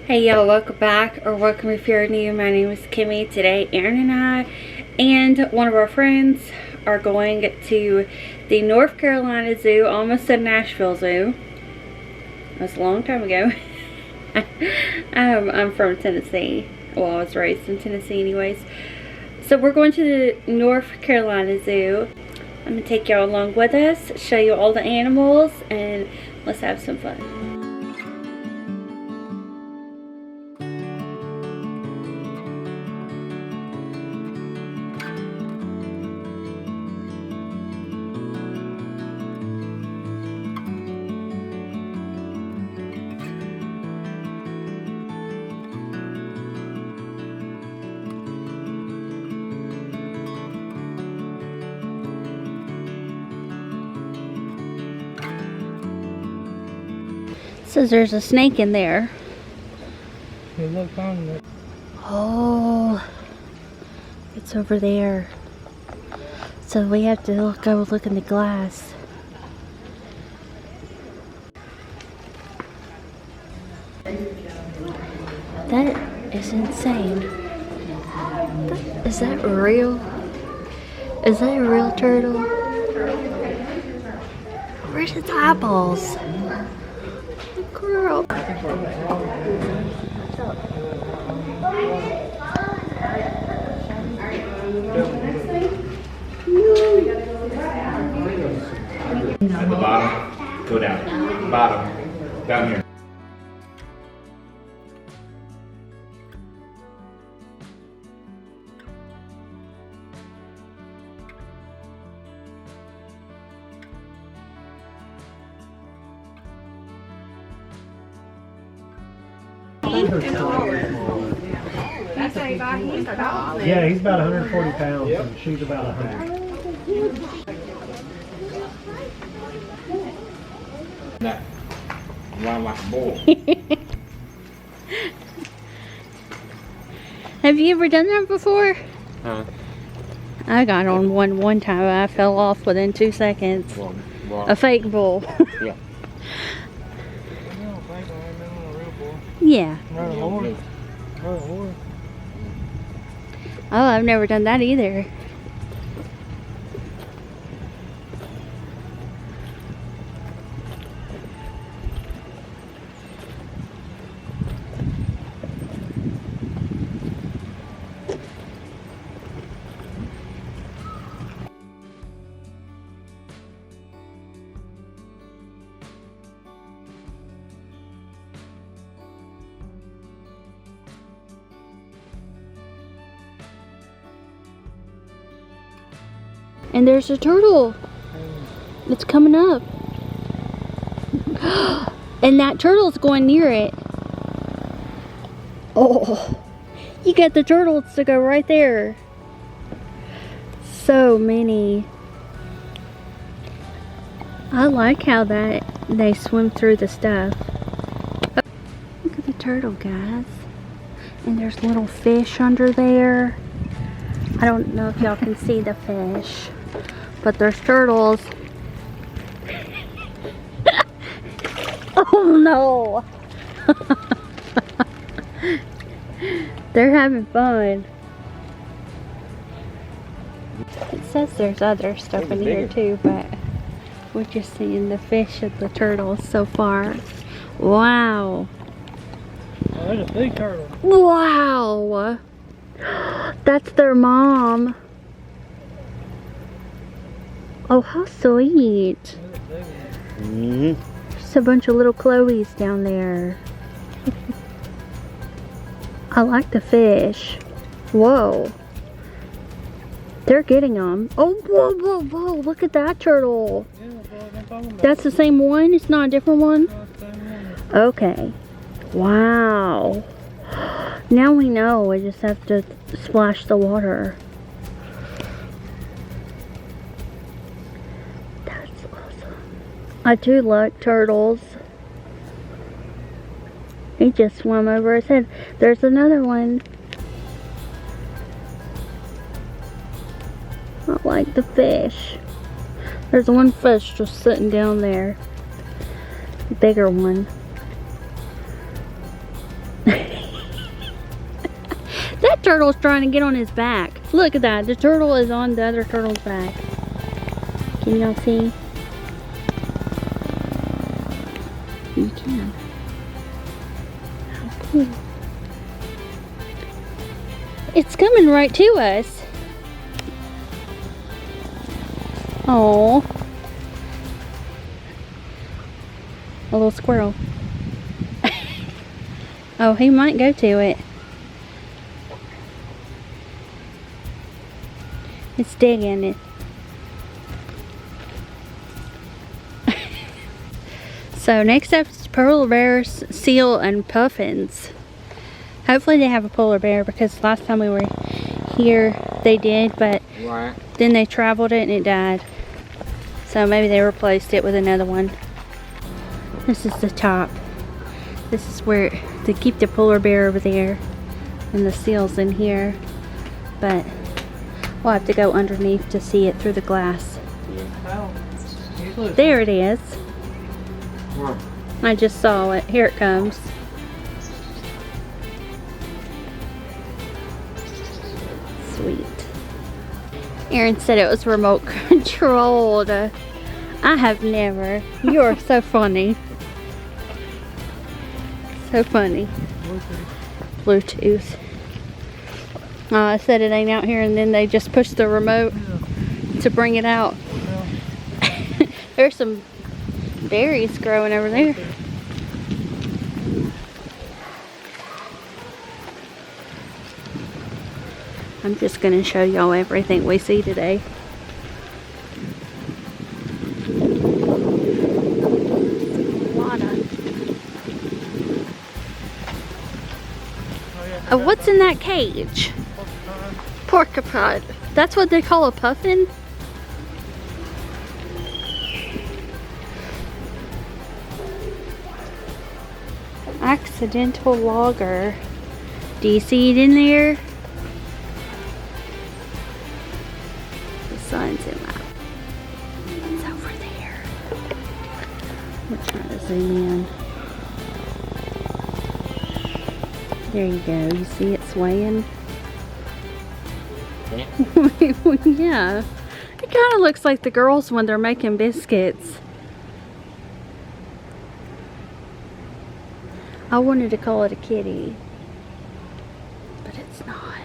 Hey y'all, welcome back, or welcome if you're new. My name is Kimi. Today Aaron and I and one of our friends are going to the North Carolina Zoo. Almost said Nashville Zoo. That was a long time ago. I'm from Tennessee. Well, I was raised in Tennessee anyways. So we're going to the North Carolina Zoo. I'm going to take y'all along with us, show you all the animals, and let's have some fun. Says there's a snake in there. Oh, it's over there. So we have to go look in the glass. That is insane. Is that real? Is that a real turtle? Where's its eyeballs? Girl. At the bottom, go down. Bottom, down here. Yeah, he's about 140 pounds and she's about 100. That run like a bull. Have you ever done that before? Huh? I got on one time. I fell off within 2 seconds. A fake bull. Yeah. Yeah. Run a horse. Run a horse. Oh, I've never done that either. And there's a turtle. It's coming up. And that turtle's going near it. Oh, you got the turtles to go right there. So many. I like how that they swim through the stuff. Look at the turtle, guys. And there's little fish under there. I don't know if y'all can see the fish, but there's turtles. Oh no! They're having fun. It says there's other stuff in here too, but we're just seeing the fish and the turtles so far. Wow! Oh, there's a big turtle. Wow! That's their mom. Oh, how sweet. There's a bunch of little Chloes down there. I like the fish. Whoa. They're getting them. Oh, whoa, whoa, whoa. Look at that turtle. That's the same one? It's not a different one? Okay. Wow. Now we know. We just have to splash the water. That's awesome. I do like turtles. He just swam over his head. There's another one. I like the fish. There's one fish just sitting down there. Bigger one. That turtle's trying to get on his back. Look at that. The turtle is on the other turtle's back. Can y'all see? You can. How cool. It's coming right to us. Oh, a little squirrel. Oh, he might go to it. It's digging it. So next up is polar bears, seal, and puffins. Hopefully they have a polar bear, because last time we were here they did, but then they traveled it and it died. So maybe they replaced it with another one. This is the top. This is where they keep the polar bear over there, and the seal's in here. But we'll have to go underneath to see it through the glass. There it is. I just saw it. Here it comes. Sweet. Aaron said it was remote controlled. I have never. You are so funny. So funny. Bluetooth. I said it ain't out here, and then they just push the remote to bring it out. There's some berries growing over there. I'm just going to show y'all everything we see today. What's in that cage? Porcupine. That's what they call a puffin? Accidental logger. Do you see it in there? The sun's in my... It's over there. We're trying to zoom in. There you go. You see it swaying? Yeah. It kind of looks like the girls when they're making biscuits. I wanted to call it a kitty, but it's not.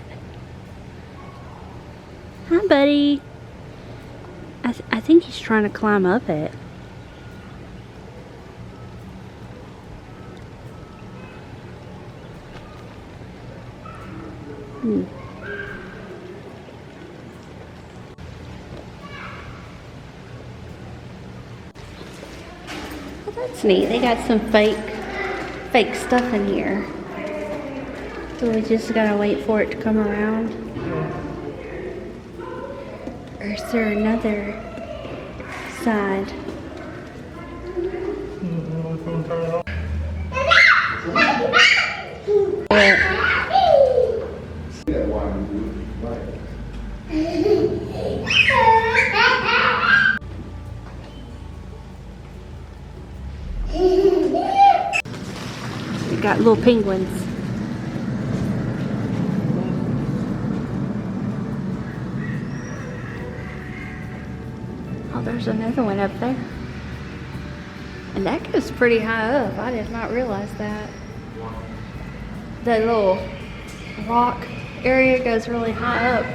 Hi, buddy. I think he's trying to climb up it. Well, that's neat. They got some fake stuff in here. So we just gotta wait for it to come around. Or is there another side? We got little penguins. Oh, there's another one up there. And that goes pretty high up. I did not realize that. That little rock area goes really high up.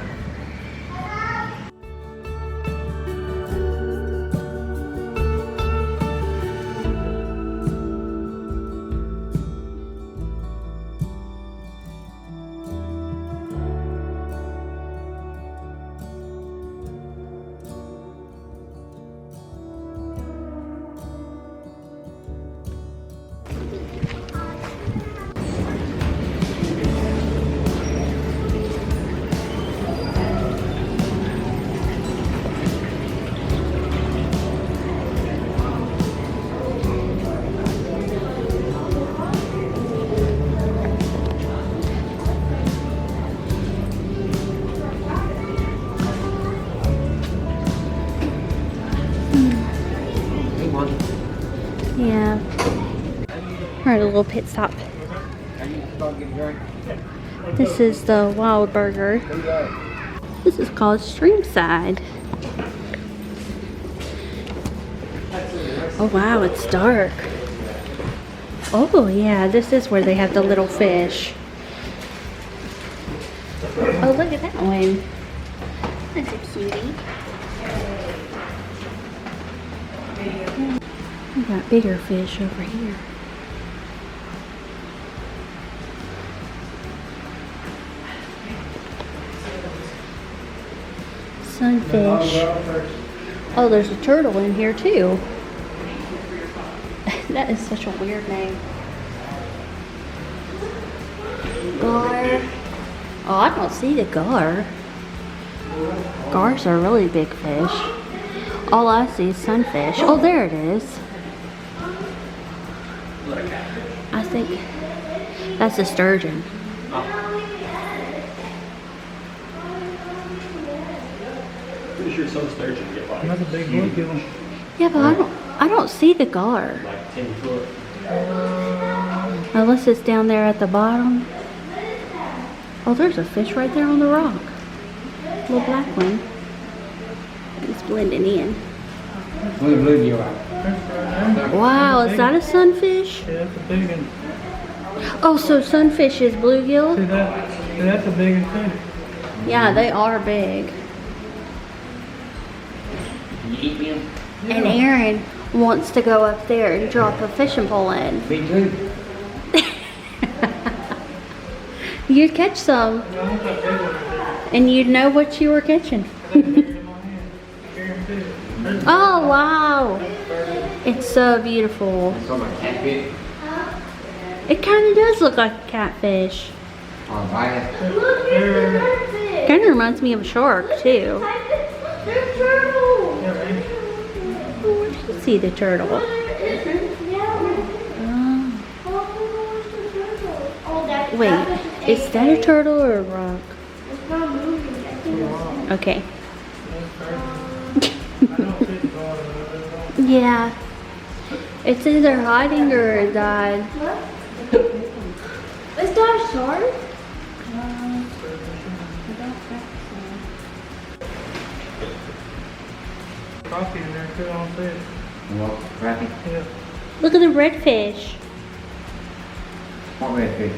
Yeah. We're at a little pit stop. This is the wild burger. This is called Streamside. Oh wow, it's dark. Oh yeah, this is where they have the little fish. Oh, look at that one. That's a cutie. We got bigger fish over here. Sunfish. Oh, there's a turtle in here too. That is such a weird name. Gar. Oh, I don't see the gar. Gars are really big fish. All I see is sunfish. Oh, there it is. I think that's a sturgeon. Pretty sure some sturgeon get like. Another big bluegill. Yeah, but I don't see the gar. Like 10 foot. Unless it's down there at the bottom. Oh, there's a fish right there on the rock. Little black one. It's blending in. Wow, is that a sunfish? Yeah, that's a big one. Oh, so sunfish is bluegill? See that? See, that's a big one too. Yeah, they are big. You eat them? And Aaron wants to go up there and drop a fishing pole in. Me too. You'd catch some, and you'd know what you were catching. Oh, wow. It's so beautiful. It's on my catfish. It kind of does look like a catfish. I'll buy it. Kind of reminds me of a shark, too. There's turtle. See the turtle. Oh, that's Wait, is that a turtle or a rock? It's not moving. I think it's Okay. Yeah. It's either hiding or it died. Is that a shark? Coffee in there too, on fish. What? Crappie? Yeah. Look at the redfish. What redfish?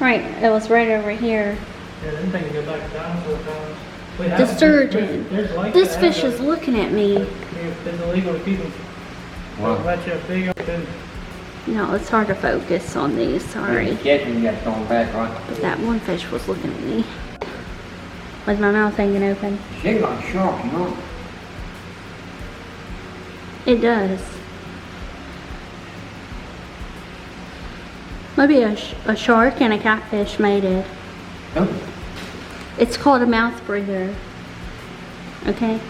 Right, it was right over here. Yeah, them things go back to dinosaur times. We The have- sturgeon. there's lakes This that fish have is looking at me. It's illegal to keep them. What? Let you a big one too. No, it's hard to focus on these, sorry. Catch them, you got to throw them back, right? But that one fish was looking at me. With my mouth hanging open. Shit like a shark, you know? It does. Maybe a shark and a catfish mated. Oh. It's called a mouth breather. Okay?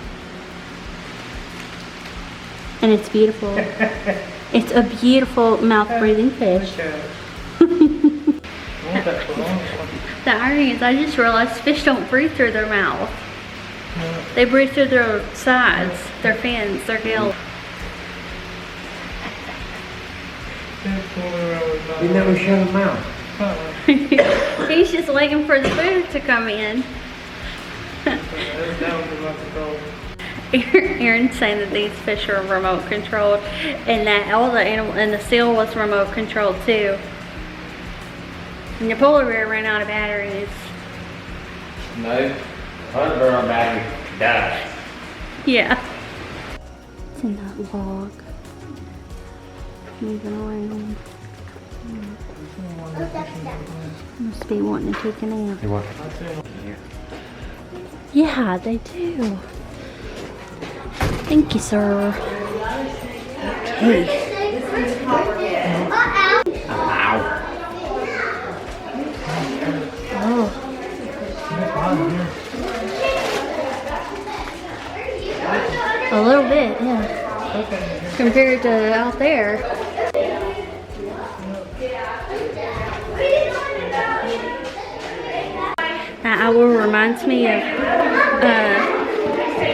And it's beautiful. It's a beautiful mouth breathing fish. The irony is I just realized fish don't breathe through their mouth. They breathe through their sides, their fins, their gills. You never shut them out. He's just waiting for the food to come in. Aaron's saying that these fish are remote controlled, and that all the animal and the seal was remote controlled too. And the polar bear ran out of batteries. No. Under our battery died. Yeah. It's in that log. Moving around. Must be wanting to take a nap. You what? Yeah, they do. Thank you, sir. Okay. Ow. Oh. A little bit, yeah. Compared to out there. That owl reminds me of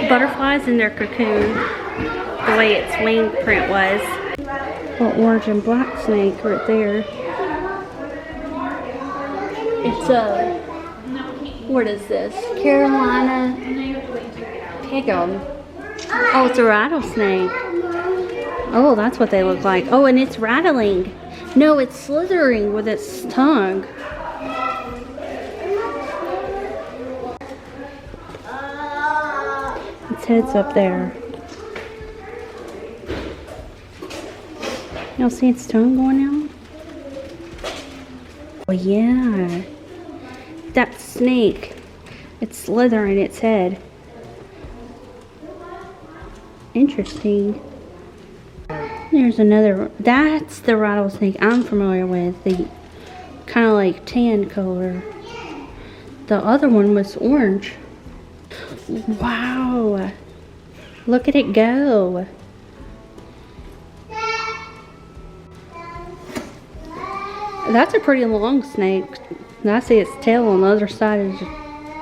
butterflies in their cocoon, the way its wing print was. Well, orange and black snake right there. It's a, what is this? Carolina pigum. Oh, it's a rattlesnake. Oh, that's what they look like. Oh, and it's rattling. No, it's slithering with its tongue. Its head's up there. Y'all see its tongue going out? Oh yeah. That snake. It's slithering its head. Interesting. There's another. That's the rattlesnake I'm familiar with. The kind of like tan color. The other one was orange. Wow. Look at it go. That's a pretty long snake. I see its tail on the other side of the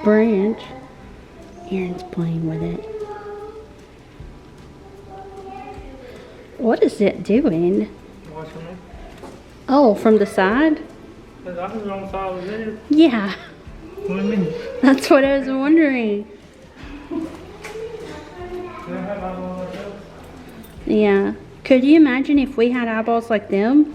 branch. Aaron's playing with it. What is it doing? Watching me. Oh, from the side? I was on the side of the video. Yeah. What do you mean? That's what I was wondering. Yeah. Could you imagine if we had eyeballs like them?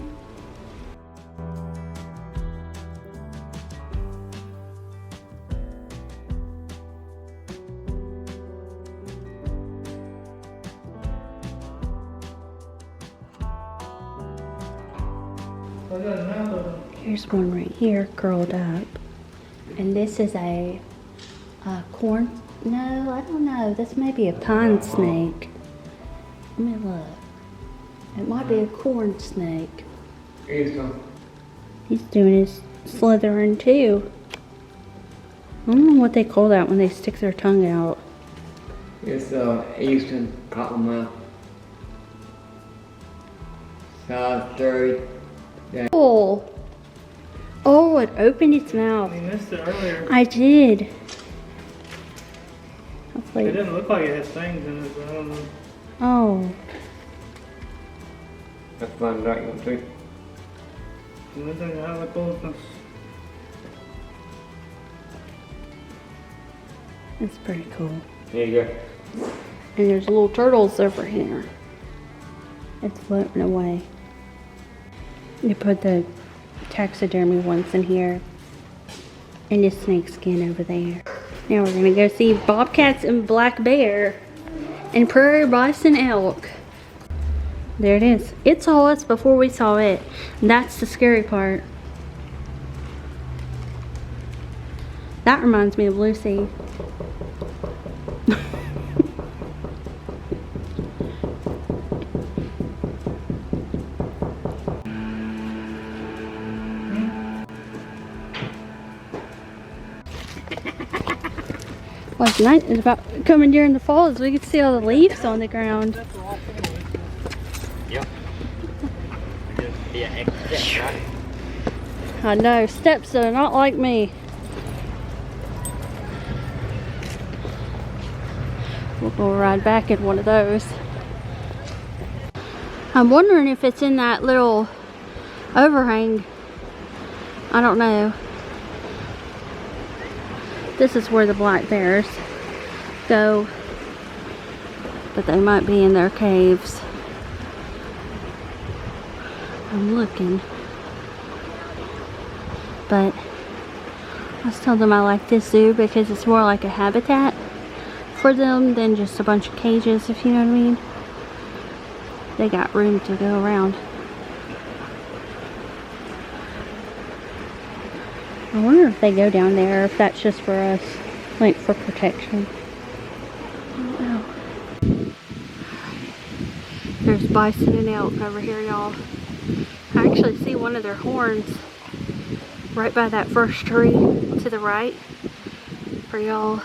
Here's one right here curled up. And this is a corn. No, I don't know. This may be a pine snake. Let me look. It might be a corn snake. He's doing his slithering too. I don't know what they call that when they stick their tongue out. It's eastern cottonmouth. Size 30. Yeah. Oh. Oh, it opened its mouth. You missed it earlier. I did. It Hopefully. didn't look like it had things in it, but I don't know. Oh. That's fine, right? You want to? Nothing out of the closeness. That's pretty cool. There you go. And there's little turtles over here. It's floating away. You put the taxidermy ones in here. And the snake skin over there. Now we're gonna go see bobcats and black bear. And prairie bison elk. There it is. It saw us before we saw it. That's the scary part. That reminds me of Lucy. What's nice about coming during the fall is we can see all the leaves on the ground. Yep. Yeah, I know, steps are not like me. We'll go ride back in one of those. I'm wondering if it's in that little overhang. I don't know. This is where the black bears go, but they might be in their caves. I'm looking, but I just told them I like this zoo because it's more like a habitat for them than just a bunch of cages, if you know what I mean. They got room to go around. I wonder if they go down there, or if that's just for us, like for protection. I don't know. There's bison and elk over here, y'all. I actually see one of their horns right by that first tree to the right for y'all.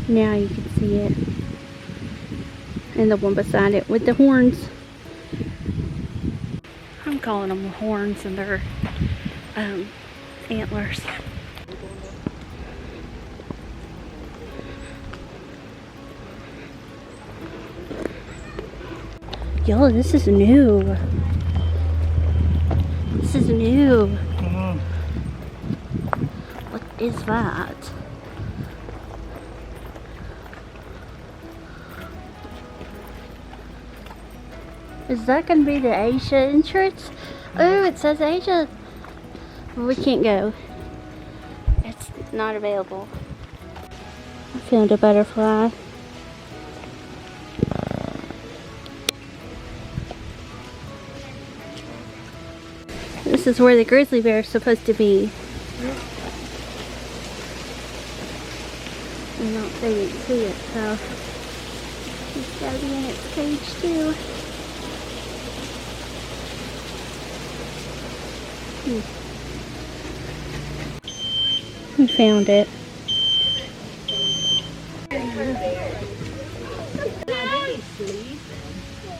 Now you can see it. And the one beside it with the horns. I'm calling them horns and they're antlers. Yo, this is new. This is new. What is that? Is that gonna be the Asia entrance? Oh, it says Asia. Well, we can't go. It's not available. I found a butterfly. This is where the grizzly bear is supposed to be. They didn't see it, so it's gotta be in its cage too. We found it.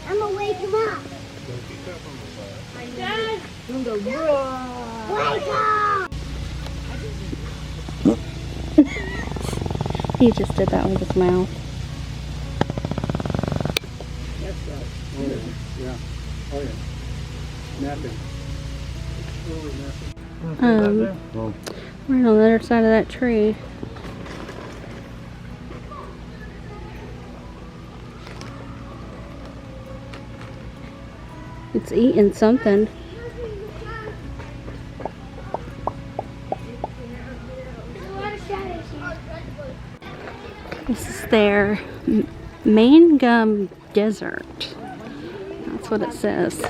I'm gonna wake him up. Dad! Wake up! He just did that with his mouth. Yeah. Oh yeah. Napping. We're on the other side of that tree. It's eating something. This is their mangum desert. That's what it says.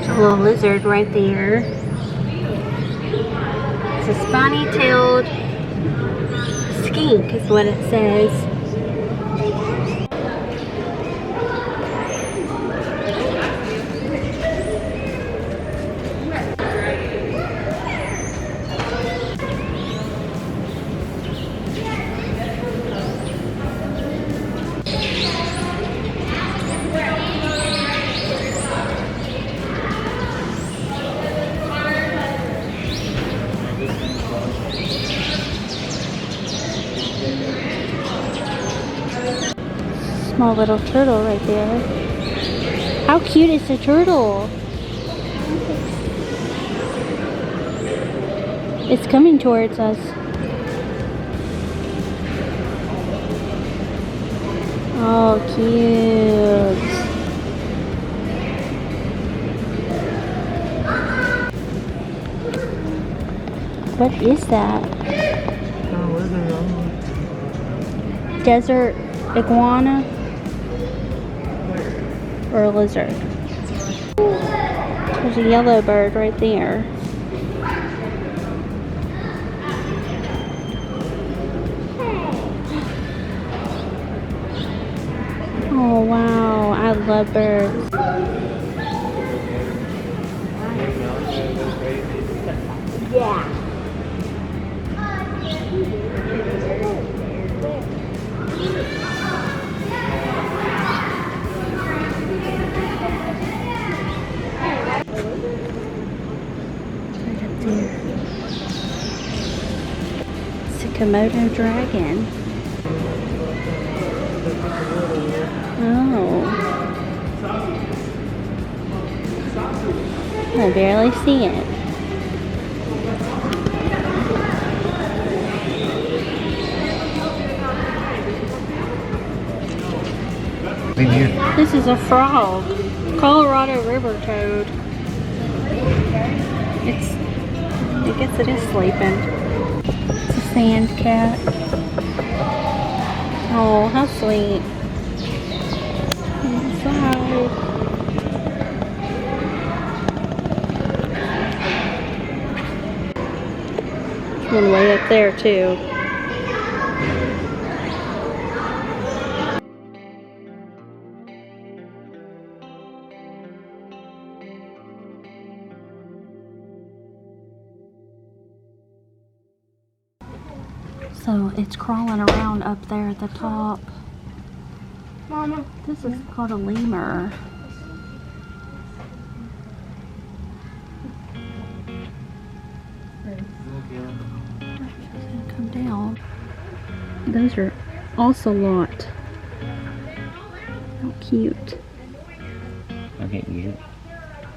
A little lizard right there. It's a spiny-tailed skink is what it says. Small little turtle right there. How cute is the turtle? It's coming towards us. Oh, cute. What is that? Desert iguana? Or a lizard? There's a yellow bird right there. Oh wow, I love birds. Yeah. Komodo dragon. Oh. I barely see it. This is a frog. Colorado river toad. I guess it is sleeping. It's a sand cat. Oh, how sweet. Inside. There's one way up there too. So it's crawling around up there at the top. Mama. This is called a lemur. Come down. Those are ocelot. How cute. Okay, you.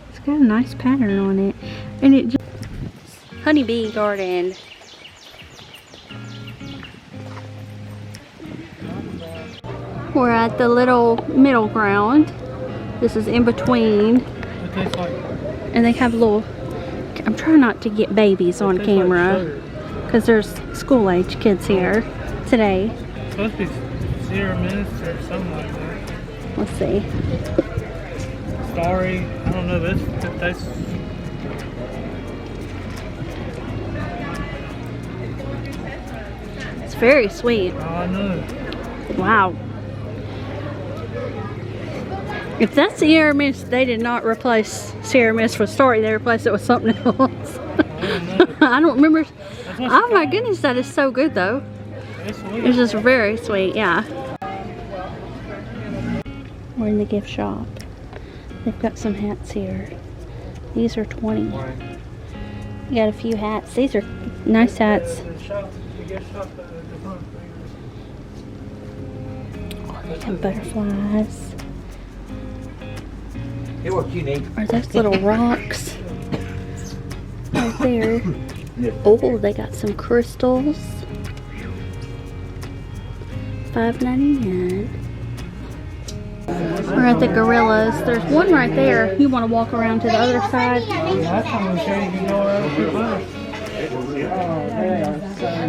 It's got a nice pattern on it. And it just... Honeybee garden. We're at the little middle ground. This is in between. And they have little... I'm trying not to get babies on camera. Because there's school age kids here today. It's supposed to be 0 minutes or something like that. Let's see. Sorry, I don't know this. That's It's very sweet. all I know. Wow. If that's Sierra Mist, they did not replace Sierra Mist for Story. They replaced it with something else. I don't remember. Oh my goodness, that is so good though. It's just very sweet, yeah. We're in the gift shop. They've got some hats here. These are 20. You got a few hats. These are nice hats. Oh, they have butterflies. Hey, what you need? Are those little rocks? Right there. Oh, they got some crystals. $5.99. We're at the gorillas. There's one right there. You want to walk around to the other side?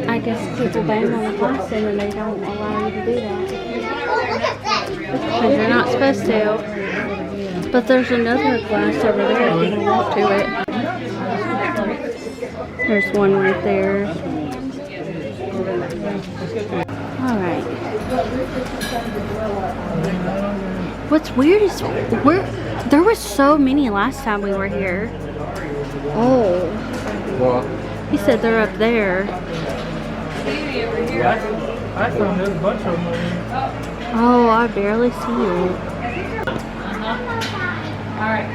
I guess people ban on the person and they don't allow you to do that. Because you're not supposed to. But there's another glass over there if you want to walk to it. There's one right there. Alright. What's weird is there was so many last time we were here. Oh. What? He said they're up there. I found there's a bunch of them. Oh, I barely see it.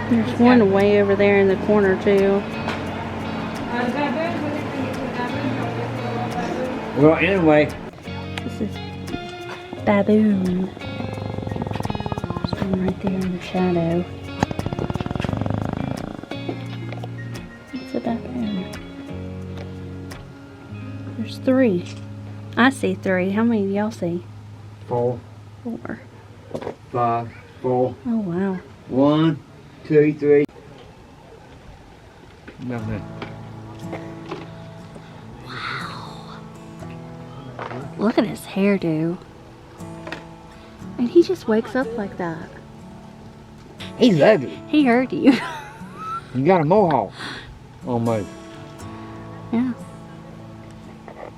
There's one way over there in the corner too. Well, anyway. This is baboon. There's one right there in the shadow. It's a baboon. There's 3. I see 3. How many do y'all see? 4, 4. 5, 4. Oh wow. 1, 2, 3. Nothing. Look at his hairdo. And he just wakes up like that. He's ugly. He heard you. You got a mohawk. Almost. Yeah.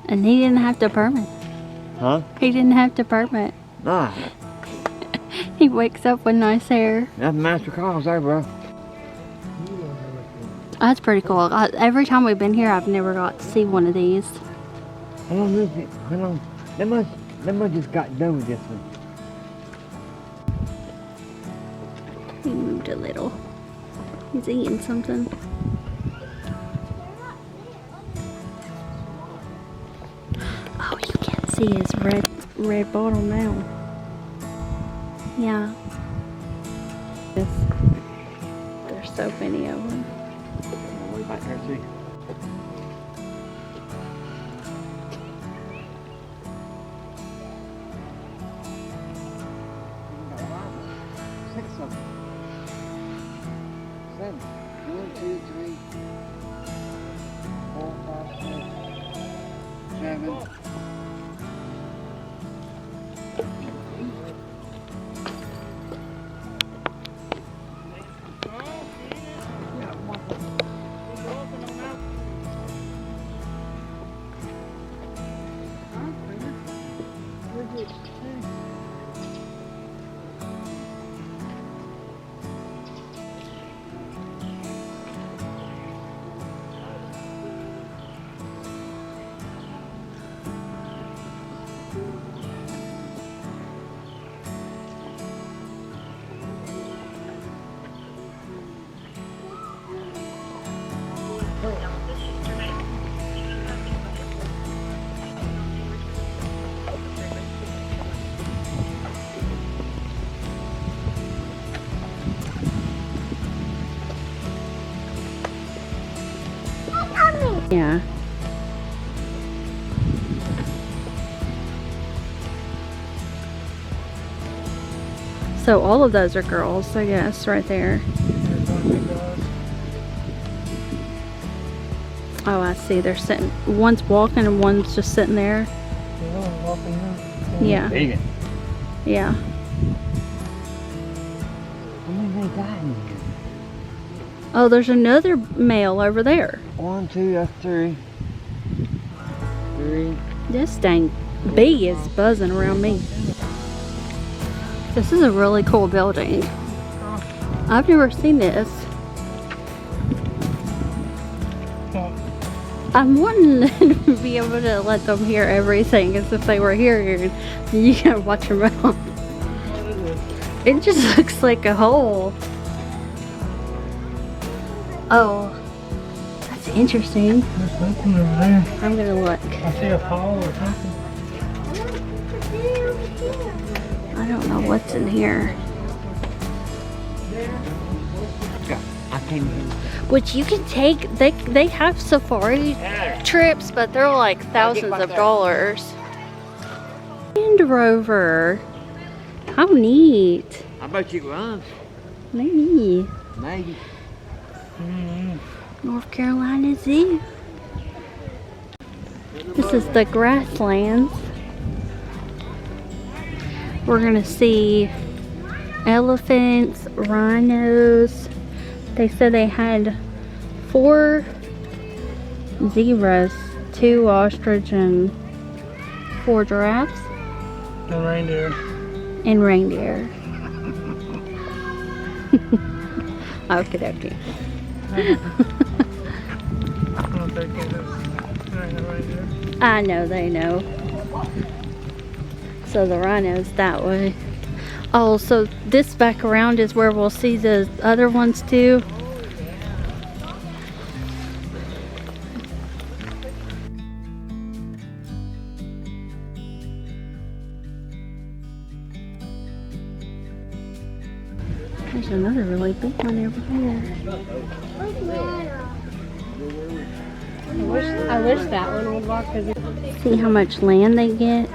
And he didn't have to permit. Huh? He didn't have to permit. Nah. He wakes up with nice hair. That's Master Carl's there, bro. That's pretty cool. Every time we've been here, I've never got to see one of these. How long is it? How long? They must just got done with this one. He moved a little. He's eating something. Oh, you can't see his red bottom now. Yeah. There's so many of them. Way back there, see? So all of those are girls, I guess, right there. Oh, I see. They're sitting. One's walking and one's just sitting there. Yeah. Vegan. Yeah. How many they got in here? Oh, there's another male over there. 1, 2, that's 3. 3. This dang bee is buzzing around me. This is a really cool building. I've never seen this. I'm wanting to be able to let them hear everything as if they were here. You gotta watch your mouth. It just looks like a hole. Oh, that's interesting. There's something over there. I'm gonna look. I see a hole or something. I don't know what's in here. I can't hear. Which you can take, they have safari trips, but they're like thousands of dollars. Land Rover. How neat. How about you run? Maybe. Maybe. North Carolina Zoo. This is the Grasslands. We're gonna see elephants, rhinos. They said they had 4 zebras, 2 ostrich, and 4 giraffes. And reindeer. And reindeer. Okie dokie. I don't think it is. There ain't no reindeer. I know they know. So the rhino's that way. Oh, so this back around is where we'll see the other ones too. There's another really big one over here. I wish that one would walk because See how much land they get?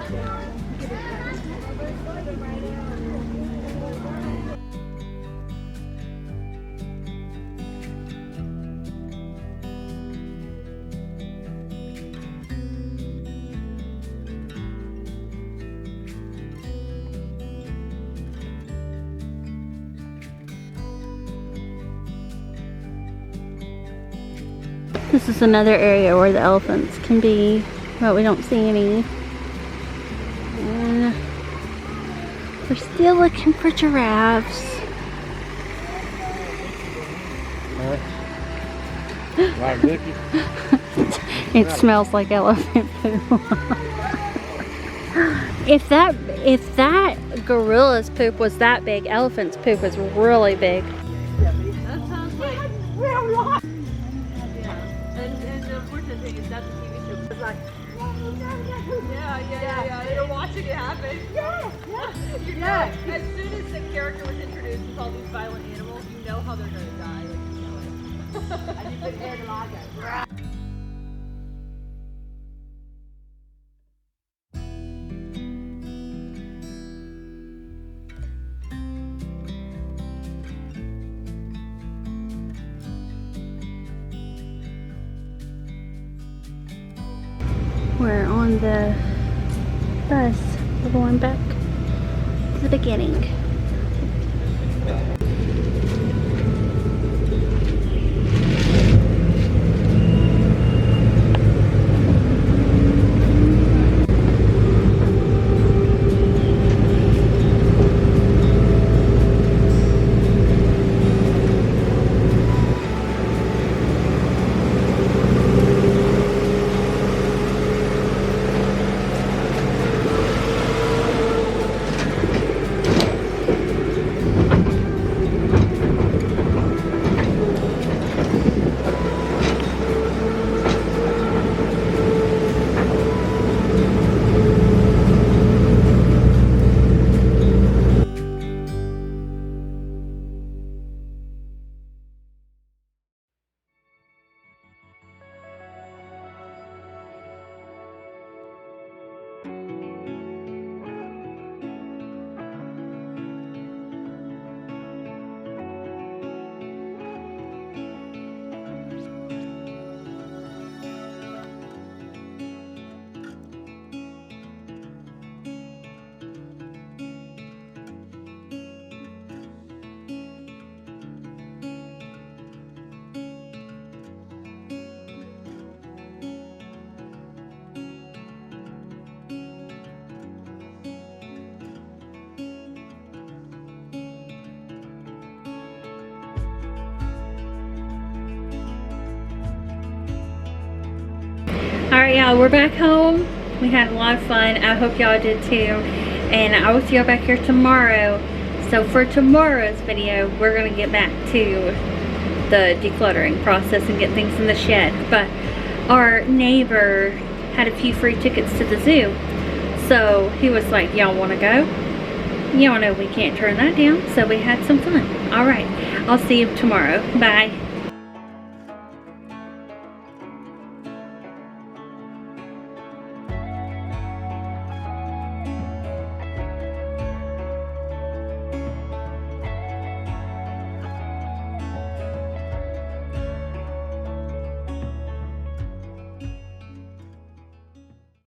This is another area where the elephants can be, but we don't see any. And we're still looking for giraffes. Right, Ricky? It smells like elephant poop. If that gorilla's poop was that big, elephant's poop is really big. Yeah. You're watching it happen. Yeah. As soon as the character was introduced with all these violent animals, you know how they're gonna die. Like, you know it. And you can hear the log go. We're on the bus. We're going back to the beginning. yeah, we're back home. We had a lot of fun. I hope y'all did too. And I will see y'all back here tomorrow. So for tomorrow's video, we're going to get back to the decluttering process and get things in the shed. But our neighbor had a few free tickets to the zoo. So he was like, y'all want to go? Y'all know we can't turn that down. So we had some fun. Alright, I'll see you tomorrow. Bye.